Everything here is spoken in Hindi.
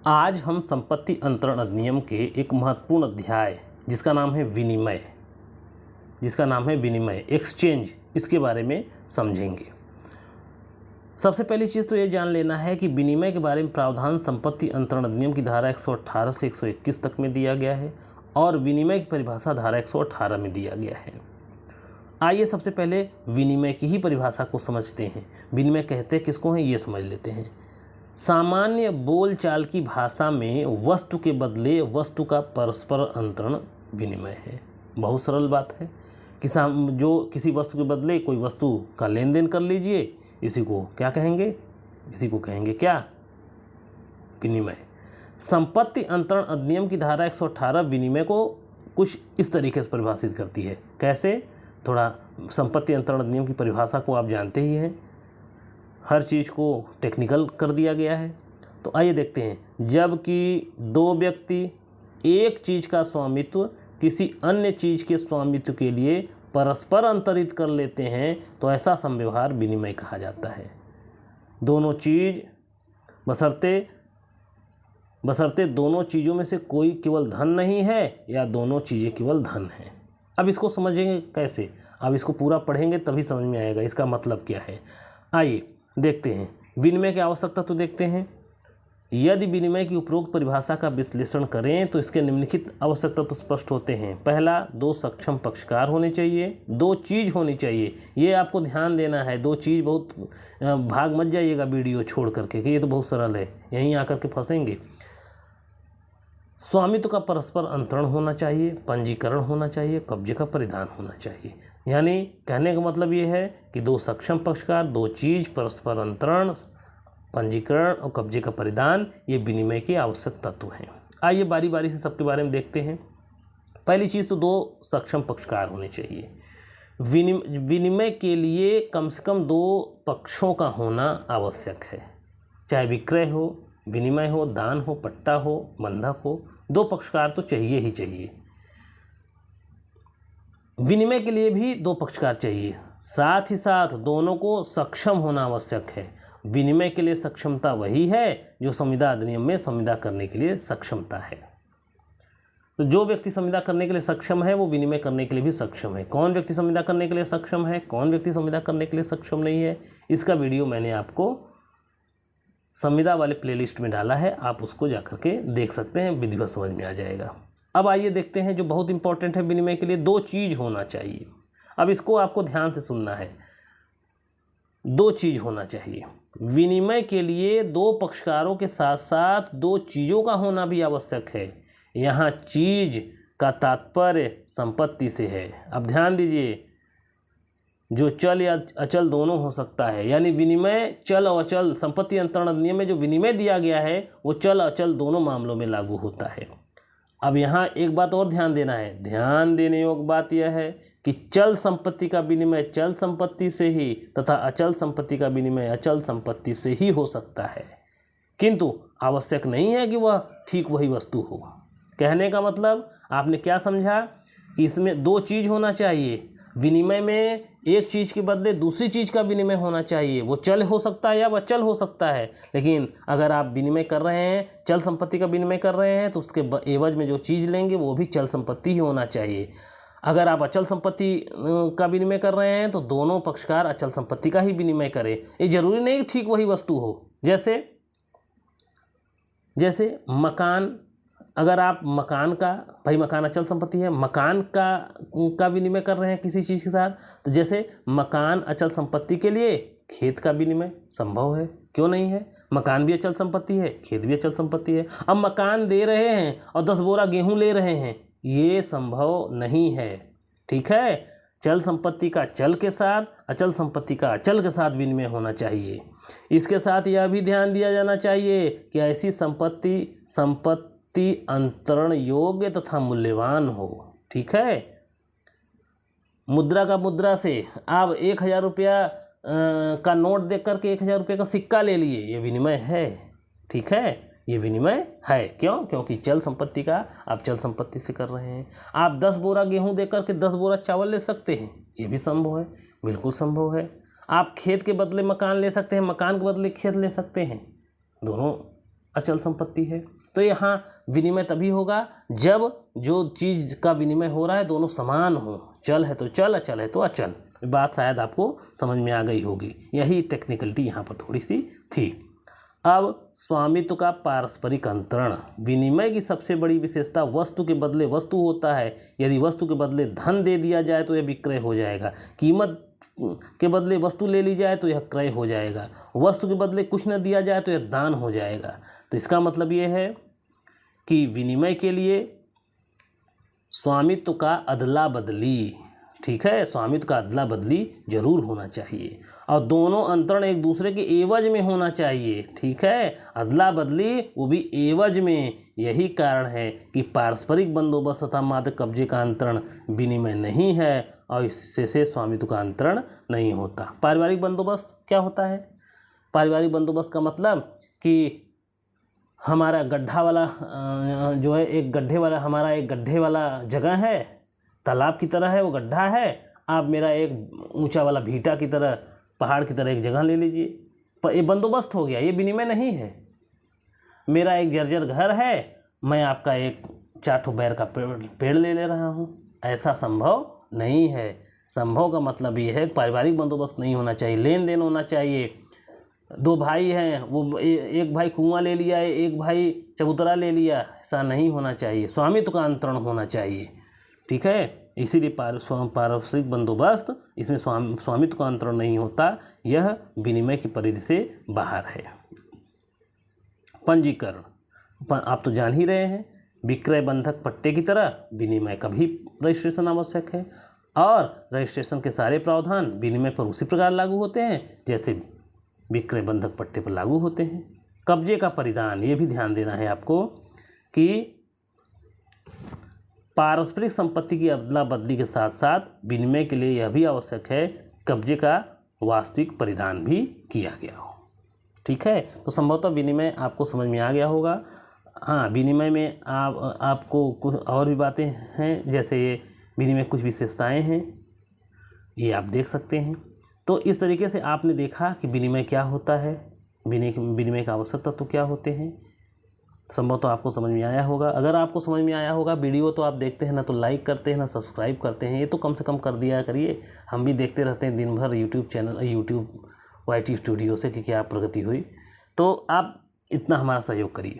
आज हम संपत्ति अंतरण अधिनियम के एक महत्वपूर्ण अध्याय जिसका नाम है विनिमय एक्सचेंज, इसके बारे में समझेंगे। सबसे पहली चीज़ तो ये जान लेना है कि विनिमय के बारे में प्रावधान संपत्ति अंतरण अधिनियम की धारा 118 से 121 तक में दिया गया है और विनिमय की परिभाषा धारा 118 में दिया गया है। आइए सबसे पहले विनिमय की ही परिभाषा को समझते हैं। विनिमय कहते किसको हैं ये समझ लेते हैं। सामान्य बोलचाल की भाषा में वस्तु के बदले वस्तु का परस्पर अंतरण विनिमय है। बहुत सरल बात है कि जो किसी वस्तु के बदले कोई वस्तु का लेन देन कर लीजिए, इसी को क्या कहेंगे? इसी को कहेंगे क्या? विनिमय। संपत्ति अंतरण अधिनियम की धारा 118 विनिमय को कुछ इस तरीके से परिभाषित करती है। कैसे? थोड़ा संपत्ति अंतरण अधिनियम की परिभाषा को आप जानते ही हैं, हर चीज़ को टेक्निकल कर दिया गया है। तो आइए देखते हैं। जबकि दो व्यक्ति एक चीज़ का स्वामित्व किसी अन्य चीज़ के स्वामित्व के लिए परस्पर अंतरित कर लेते हैं तो ऐसा संव्यवहार विनिमय कहा जाता है। दोनों चीज़ बशर्ते दोनों चीज़ों में से कोई केवल धन नहीं है या दोनों चीज़ें केवल धन हैं। अब इसको समझेंगे कैसे? अब इसको पूरा पढ़ेंगे तभी समझ में आएगा इसका मतलब क्या है। आइए देखते हैं। विनिमय की आवश्यकता तो देखते हैं। यदि विनिमय की उपरोक्त परिभाषा का विश्लेषण करें तो इसके निम्नलिखित आवश्यकता तो स्पष्ट होते हैं। पहला, दो सक्षम पक्षकार होने चाहिए, दो चीज़ होनी चाहिए। ये आपको ध्यान देना है। दो चीज़, बहुत भाग मत जाइएगा वीडियो छोड़ करके कि ये तो बहुत सरल है, यहीं आकर के फंसेंगे। स्वामित्व का परस्पर अंतरण होना चाहिए, पंजीकरण होना चाहिए, कब्जे का परिधान होना चाहिए। यानी कहने का मतलब ये है कि दो सक्षम पक्षकार, दो चीज़, परस्पर अंतरण, पंजीकरण और कब्जे का परिधान, ये विनिमय के आवश्यक तत्व हैं। आइए बारी बारी से सबके बारे में देखते हैं। पहली चीज़ तो दो सक्षम पक्षकार होने चाहिए। विनिमय के लिए कम से कम दो पक्षों का होना आवश्यक है। चाहे विक्रय हो, विनिमय हो, दान हो, पट्टा हो, बंधक हो, दो पक्षकार तो चाहिए ही चाहिए। विनिमय के लिए भी दो पक्षकार चाहिए, साथ ही साथ दोनों को सक्षम होना आवश्यक है। विनिमय के लिए सक्षमता वही है जो संविदा अधिनियम में संविदा करने के लिए सक्षमता है। तो जो व्यक्ति संविदा करने के लिए सक्षम है वो विनिमय करने के लिए भी सक्षम है। कौन व्यक्ति संविदा करने के लिए सक्षम है, कौन व्यक्ति संविदा करने के लिए सक्षम नहीं है, इसका वीडियो मैंने आपको संविदा वाले प्लेलिस्ट में डाला है, आप उसको जाकर के देख सकते हैं, विधिवत समझ में आ जाएगा। अब आइए देखते हैं जो बहुत इंपॉर्टेंट है विनिमय के लिए, दो चीज़ होना चाहिए। अब इसको आपको ध्यान से सुनना है। दो चीज़ होना चाहिए। विनिमय के लिए दो पक्षकारों के साथ साथ दो चीज़ों का होना भी आवश्यक है। यहाँ चीज़ का तात्पर्य संपत्ति से है। अब ध्यान दीजिए, जो चल या अचल दोनों हो सकता है। यानी विनिमय चल और अचल, संपत्ति अंतरण अधिनियम में जो विनिमय दिया गया है वो चल अचल दोनों मामलों में लागू होता है। अब यहाँ एक बात और ध्यान देना है। ध्यान देने योग्य बात यह है कि चल संपत्ति का विनिमय चल संपत्ति से ही तथा अचल संपत्ति का विनिमय अचल संपत्ति से ही हो सकता है, किंतु आवश्यक नहीं है कि वह ठीक वही वस्तु हो। कहने का मतलब आपने क्या समझा कि इसमें दो चीज़ होना चाहिए। विनिमय में एक चीज़ के बदले दूसरी चीज़ का विनिमय होना चाहिए। वो चल हो सकता है या वह अचल हो सकता है, लेकिन अगर आप विनिमय कर रहे हैं, चल संपत्ति का विनिमय कर रहे हैं, तो उसके एवज में जो चीज़ लेंगे वो भी चल संपत्ति ही होना चाहिए। अगर आप अचल संपत्ति का विनिमय कर रहे हैं तो दोनों पक्षकार अचल संपत्ति का ही विनिमय करें। ये जरूरी नहीं कि ठीक वही वस्तु हो। जैसे मकान, अगर आप मकान का, भाई मकान अचल संपत्ति है, मकान का विनिमय कर रहे हैं किसी चीज़ के साथ, तो जैसे मकान अचल संपत्ति के लिए खेत का विनिमय संभव है, क्यों नहीं है? मकान भी अचल संपत्ति है, खेत भी अचल संपत्ति है। अब मकान दे रहे हैं और 10 बोरा गेहूँ ले रहे हैं, ये संभव नहीं है। ठीक है? चल संपत्ति का चल के साथ, अचल संपत्ति का अचल के साथ विनिमय होना चाहिए। इसके साथ यह भी ध्यान दिया जाना चाहिए कि ऐसी संपत्ति अंतरण योग्य तथा मूल्यवान हो। ठीक है? मुद्रा का मुद्रा से आप 1000 रुपया का नोट देख करके 1000 रुपये का सिक्का ले लिए, ये विनिमय है। ठीक है? ये विनिमय है। क्यों? क्योंकि चल संपत्ति का आप चल संपत्ति से कर रहे हैं। आप 10 बोरा गेहूं दे करके 10 बोरा चावल ले सकते हैं, ये भी संभव है, बिल्कुल संभव है। आप खेत के बदले मकान ले सकते हैं, मकान के बदले खेत ले सकते हैं, दोनों अचल संपत्ति है। तो यहाँ विनिमय तभी होगा जब जो चीज़ का विनिमय हो रहा है दोनों समान हो, चल है तो चल, अचल है तो अचल। बात शायद आपको समझ में आ गई होगी, यही टेक्निकलिटी यहाँ पर थोड़ी सी थी। अब स्वामित्व का पारस्परिक अंतरण। विनिमय की सबसे बड़ी विशेषता वस्तु के बदले वस्तु होता है। यदि वस्तु के बदले धन दे दिया जाए तो यह विक्रय हो जाएगा, कीमत के बदले वस्तु ले ली जाए तो यह क्रय हो जाएगा, वस्तु के बदले कुछ न दिया जाए तो यह दान हो जाएगा। तो इसका मतलब ये है कि विनिमय के लिए स्वामित्व का अदला बदली, ठीक है, स्वामित्व का अदला बदली जरूर होना चाहिए और दोनों अंतरण एक दूसरे के एवज में होना चाहिए, ठीक है, अदला बदली वो भी एवज में। यही कारण है कि पारस्परिक बंदोबस्त तथा मात्र कब्जे का अंतरण विनिमय नहीं है और इससे स्वामित्व का अंतरण नहीं होता। पारिवारिक बंदोबस्त क्या होता है? पारिवारिक बंदोबस्त का मतलब कि हमारा गड्ढा वाला जो है, एक गड्ढे वाला, हमारा एक गड्ढे वाला जगह है, तालाब की तरह है वो गड्ढा है, आप मेरा एक ऊंचा वाला भीटा की तरह, पहाड़ की तरह एक जगह ले लीजिए, पर ये बंदोबस्त हो गया, ये विनिमय नहीं है। मेरा एक जर्जर घर है, मैं आपका एक 4 ठो बैर का पेड़ ले रहा हूँ, ऐसा संभव नहीं है। संभव का मतलब ये है पारिवारिक बंदोबस्त नहीं होना चाहिए, लेन देन होना चाहिए। 2 भाई हैं, वो एक भाई कुआं ले लिया, एक भाई चबूतरा ले लिया, ऐसा नहीं होना चाहिए। स्वामित्व का अंतरण होना चाहिए, ठीक है। इसीलिए पारस्परिक बंदोबस्त, इसमें स्वामित्व का अंतरण नहीं होता, यह विनिमय की परिधि से बाहर है। पंजीकरण, आप तो जान ही रहे हैं, विक्रय बंधक पट्टे की तरह विनिमय का भी रजिस्ट्रेशन आवश्यक है और रजिस्ट्रेशन के सारे प्रावधान विनिमय पर उसी प्रकार लागू होते हैं जैसे विक्रय बंधक पट्टे पर लागू होते हैं। कब्जे का परिधान, ये भी ध्यान देना है आपको कि पारस्परिक संपत्ति की अदला बदली के साथ साथ विनिमय के लिए यह भी आवश्यक है कब्जे का वास्तविक परिधान भी किया गया हो, ठीक है। तो संभवतः विनिमय आपको समझ में आ गया होगा। हाँ, विनिमय में आपको कुछ और भी बातें हैं, जैसे ये विनिमय कुछ विशेषताएं हैं, ये आप देख सकते हैं। तो इस तरीके से आपने देखा कि विनिमय क्या होता है, विनिमय का आवश्यक तत्व क्या होते हैं। संभव तो आपको समझ में आया होगा। अगर आपको समझ में आया होगा, वीडियो तो आप देखते हैं ना, तो लाइक करते हैं ना, सब्सक्राइब करते हैं, ये तो कम से कम कर दिया करिए। हम भी देखते रहते हैं दिन भर YouTube channel, YouTube YT studio से कि क्या प्रगति हुई, तो आप इतना हमारा सहयोग करिए।